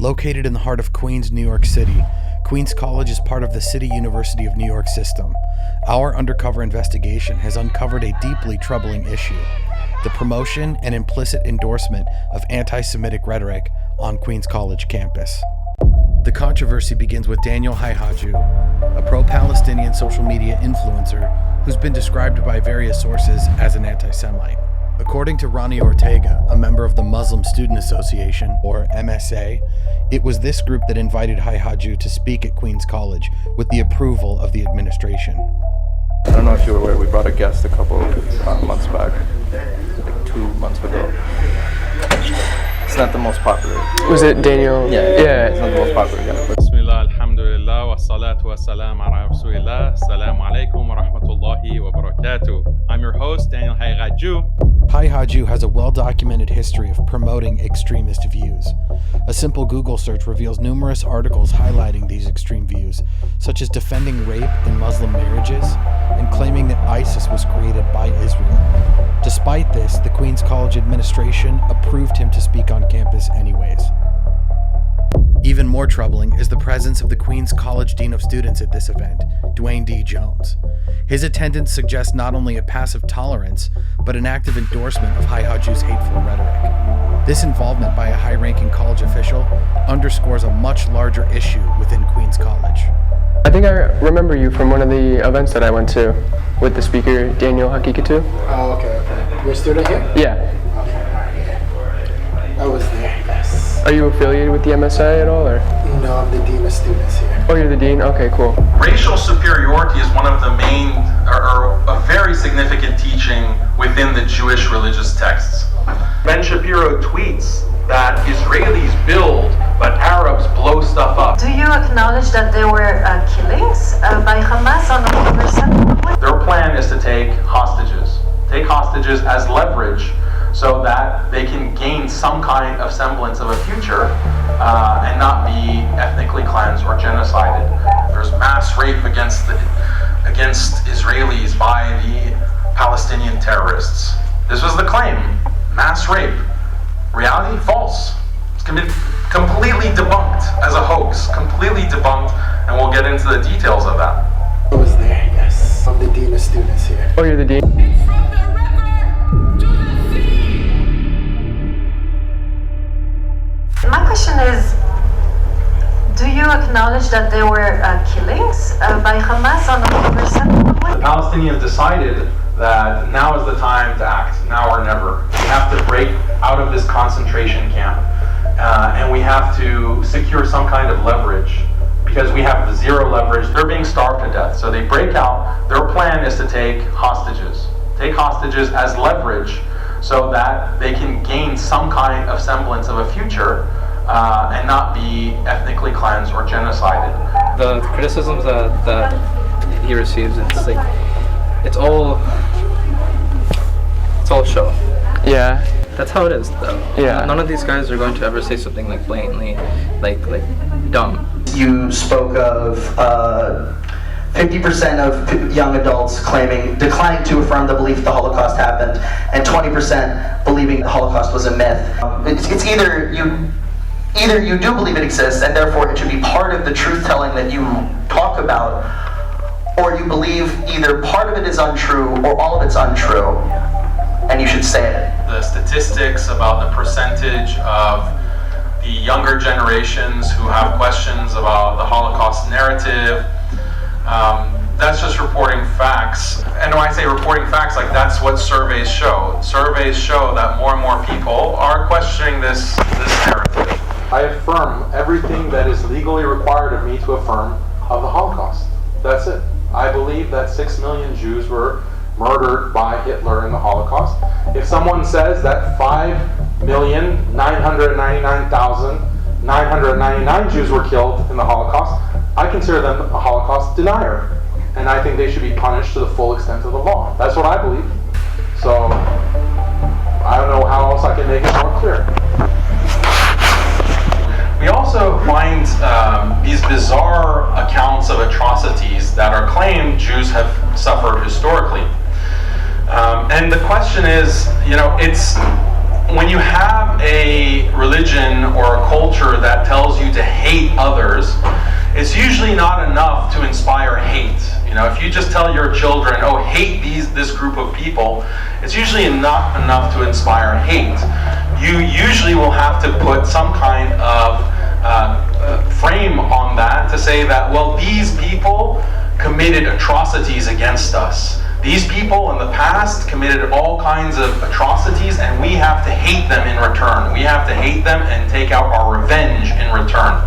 Located in the heart of Queens, New York City, Queens College is part of the City University of New York system. Our undercover investigation has uncovered a deeply troubling issue: the promotion and implicit endorsement of anti-Semitic rhetoric on Queens College campus. The controversy begins with Daniel Haqiqatjou, a pro-Palestinian social media influencer who's been described by various sources as an anti-Semite. According to Ronnie Ortega, a member of the Muslim Student Association, or MSA, it was this group that invited Haqiqatjou to speak at Queens College with the approval of the administration. I don't know if you're aware, we brought a guest a couple months back, like 2 months ago. It's not the most popular. Was it Daniel? Yeah. It's not the most popular guy. Bismillah, alhamdulillah, wa salatu wa salam ala rasulillah. Assalamu alaikum wa rahmatullahi wa barakatuh. I'm your host, Daniel Haqiqatjou. Haqiqatjou has a well-documented history of promoting extremist views. A simple Google search reveals numerous articles highlighting these extreme views, such as defending rape in Muslim marriages and claiming that ISIS was created by Israel. Despite this, the Queens College administration approved him to speak on campus anyways. Even more troubling is the presence of the Queens College Dean of Students at this event, Dwayne D. Jones. His attendance suggests not only a passive tolerance, but an active endorsement of Haqiqatjou's hateful rhetoric. This involvement by a high-ranking college official underscores a much larger issue within Queens College. I think I remember you from one of the events that I went to with the speaker, Daniel Haqiqatjou. Oh, okay. You're a student here? Yeah. I was there, yes. Are you affiliated with the MSA at all, or? No, I'm the dean of students here. Oh, you're the dean? Okay, cool. Racial superiority is one of the main, or a very significant teaching within the Jewish religious texts. Ben Shapiro tweets that Israelis build, but Arabs blow stuff up. Do you acknowledge that there were killings by Hamas on October 7th? Their plan is to take hostages as leverage so that they can gain some kind of semblance of a future and not be ethnically cleansed or genocided. There's mass rape against Israelis by the Palestinian terrorists. This was the claim: mass rape. Reality? False. It's completely debunked as a hoax. Completely debunked, and we'll get into the details of that. I was there, yes. I'm the dean of students here. Oh, you're the dean? My question is, do you acknowledge that there were killings by Hamas on October 7th? The Palestinians decided that now is the time to act, now or never. We have to break out of this concentration camp, and we have to secure some kind of leverage, because we have zero leverage. They're being starved to death, so they break out. Their plan is to take hostages as leverage so that they can gain some kind of semblance of a future and not be ethnically cleansed or genocided. The criticisms that he receives, it's all show. Yeah. That's how it is, though. Yeah. None of these guys are going to ever say something like blatantly, like dumb. You spoke of 50% of young adults declining to affirm the belief the Holocaust happened, and 20% believing the Holocaust was a myth. It's either you do believe it exists, and therefore it should be part of the truth-telling that you talk about, or you believe either part of it is untrue or all of it's untrue, and you should say it. The statistics about the percentage of the younger generations who have questions about the Holocaust narrative, that's just reporting facts. And when I say reporting facts, that's what surveys show. Surveys show that more and more people are questioning this narrative. I affirm everything that is legally required of me to affirm of the Holocaust. That's it. I believe that 6 million Jews were murdered by Hitler in the Holocaust. If someone says that 5,999,999 Jews were killed in the Holocaust, I consider them a Holocaust denier, and I think they should be punished to the full extent of the law. That's what I believe. So I don't know how else I can make it more clear. We also find these bizarre accounts of atrocities that are claimed Jews have suffered historically. And the question is, it's when you have a religion or a culture that tells you just tell your children, oh, hate this group of people, it's usually not enough to inspire hate. You usually will have to put some kind of frame on that to say that, well, these people committed atrocities against us. These people in the past committed all kinds of atrocities, and we have to hate them in return. We have to hate them and take out our revenge in return.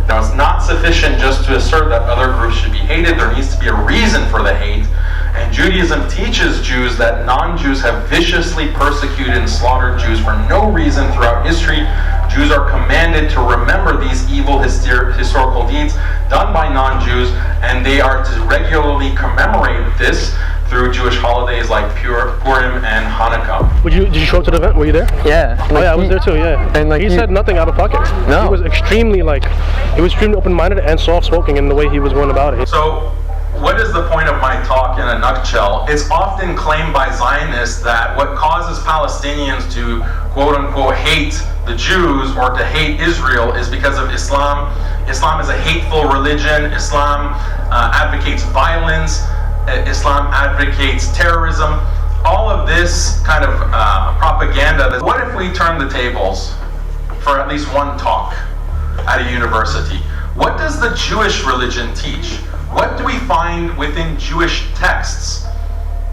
Now, it's not sufficient just to assert that other groups should be hated. There needs to be a reason for the hate. And Judaism teaches Jews that non-Jews have viciously persecuted and slaughtered Jews for no reason throughout history. Jews are commanded to remember these evil historical deeds done by non-Jews, and they are to regularly commemorate this through Jewish holidays like Purim and Hanukkah. Did you show up to the event? Were you there? Yeah. Oh yeah, I was there too. Yeah. And like he said nothing out of pocket. No. He was extremely open-minded and soft-spoken in the way he was going about it. So, what is the point of my talk in a nutshell? It's often claimed by Zionists that what causes Palestinians to quote-unquote hate the Jews or to hate Israel is because of Islam. Islam is a hateful religion. Islam advocates violence. Islam advocates terrorism. All of this kind of propaganda. What if we turn the tables for at least one talk at a university? What does the Jewish religion teach? What do we find within Jewish texts?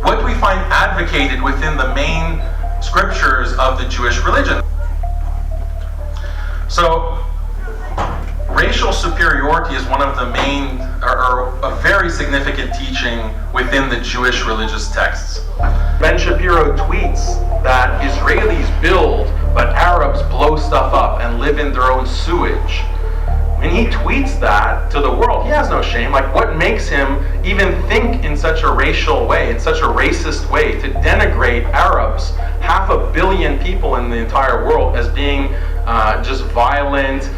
What do we find advocated within the main scriptures of the Jewish religion? So, racial superiority is one of the main, or a very significant teaching within the Jewish religious texts. Ben Shapiro tweets that Israelis build, but Arabs blow stuff up and live in their own sewage. When he tweets that to the world, he has no shame. Like, what makes him even think in such a racial way, in such a racist way, to denigrate Arabs, 500 million people in the entire world, as being just violent,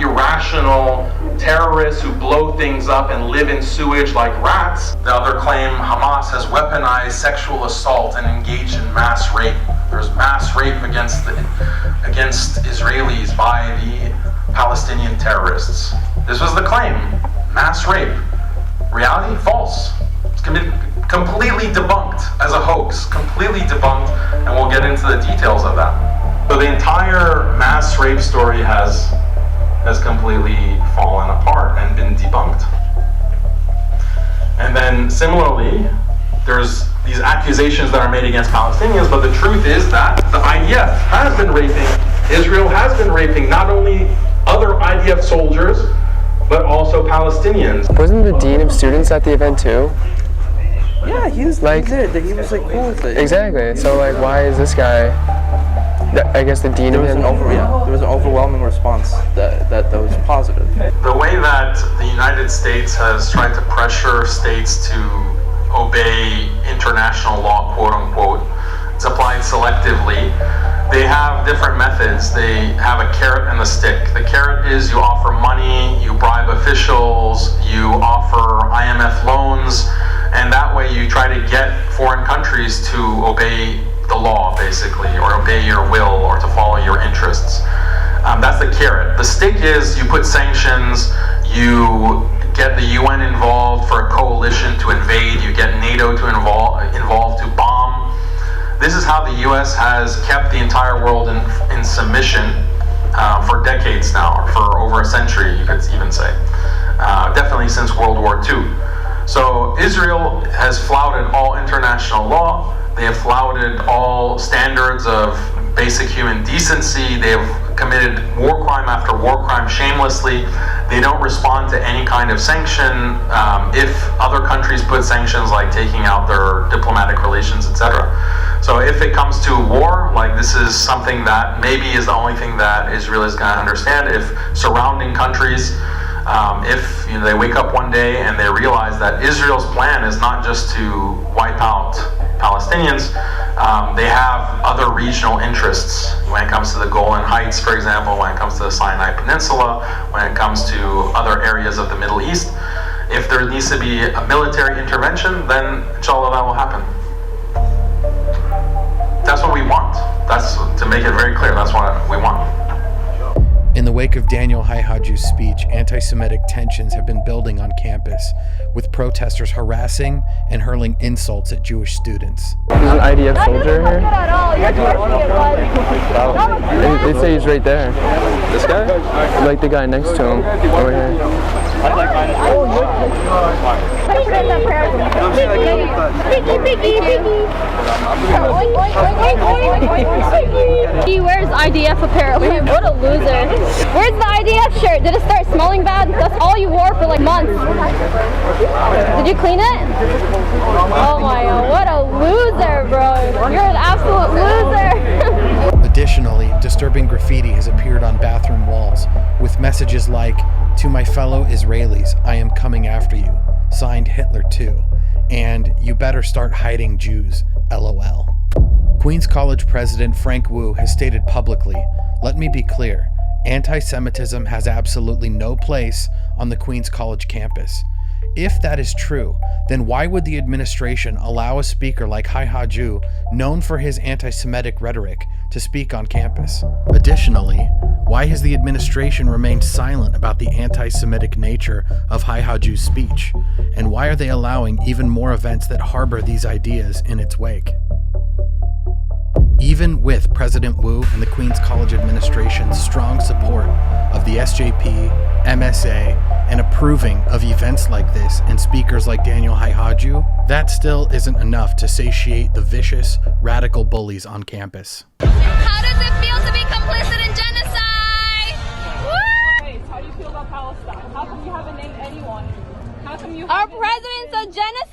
irrational terrorists who blow things up and live in sewage like rats? The other claim, Hamas has weaponized sexual assault and engaged in mass rape. There's mass rape against Israelis by the Palestinian terrorists. This was the claim, mass rape. Reality, false. It's completely debunked as a hoax, completely debunked, and we'll get into the details of that. So the entire mass rape story has completely fallen apart and been debunked. And then similarly, there's these accusations that are made against Palestinians, but the truth is that the IDF has been raping, Israel has been raping not only other IDF soldiers, but also Palestinians. Wasn't the dean of students at the event too? Yeah, he was like he was like cool with it. Exactly. So like, why is this guy? I guess the dean of him. There was an overwhelming response that was positive. The way that the United States has tried to pressure states to obey international law, quote unquote, it's applied selectively. They have different methods. They have a carrot and a stick. The carrot is you offer money, you bribe officials, you offer IMF loans, and that way you try to get foreign countries to obey the law, basically, or obey your will, or to follow your interests. That's the carrot. The stick is you put sanctions, you get the UN involved for a coalition to invade, you get NATO to involved to bomb. This is how the US has kept the entire world in submission for decades now, or for over a century, you could even say. Definitely since World War II. So Israel has flouted all international law. They have flouted all standards of basic human decency. They have committed war crime after war crime shamelessly. They don't respond to any kind of sanction if other countries put sanctions, like taking out their diplomatic relations, etc. So if it comes to war, like, this is something that maybe is the only thing that Israel is going to understand. If surrounding countries, if they wake up one day and they realize that Israel's plan is not just to wipe out Palestinians, they have other regional interests when it comes to the Golan Heights, for example, when it comes to the Sinai Peninsula, when it comes to other areas of the Middle East. If there needs to be a military intervention, then inshallah that will happen. That's what we want. That's, to make it very clear, that's what we want. In the wake of Daniel Haqiqatjou's speech, anti-Semitic tensions have been building on campus, with protesters harassing and hurling insults at Jewish students. There's an IDF soldier here. They say he's right there. This guy? Like the guy next to him, over here. He wears IDF apparel. What a loser. Where's the IDF shirt? Did it start smelling bad? That's all you wore for like months. Did you clean it? Oh my god, what a loser, bro. You're an absolute loser. Additionally, disturbing graffiti has appeared on bathroom walls, with messages like, "To my fellow Israelis, I am coming after you, signed Hitler too," and "You better start hiding Jews, LOL. Queens College President Frank Wu has stated publicly, "Let me be clear, anti-Semitism has absolutely no place on the Queens College campus." If that is true, then why would the administration allow a speaker like Haqiqatjou, known for his anti-Semitic rhetoric, to speak on campus? Additionally, why has the administration remained silent about the anti-Semitic nature of Haqiqatjou's speech? And why are they allowing even more events that harbor these ideas in its wake? Even with President Wu and the Queens College administration's strong support of the SJP, MSA, and approving of events like this and speakers like Daniel Haqiqatjou, that still isn't enough to satiate the vicious, radical bullies on campus. How does it feel to be complicit in genocide? How do you feel about Palestine? How come you haven't named anyone? How come you Our president's a genocide?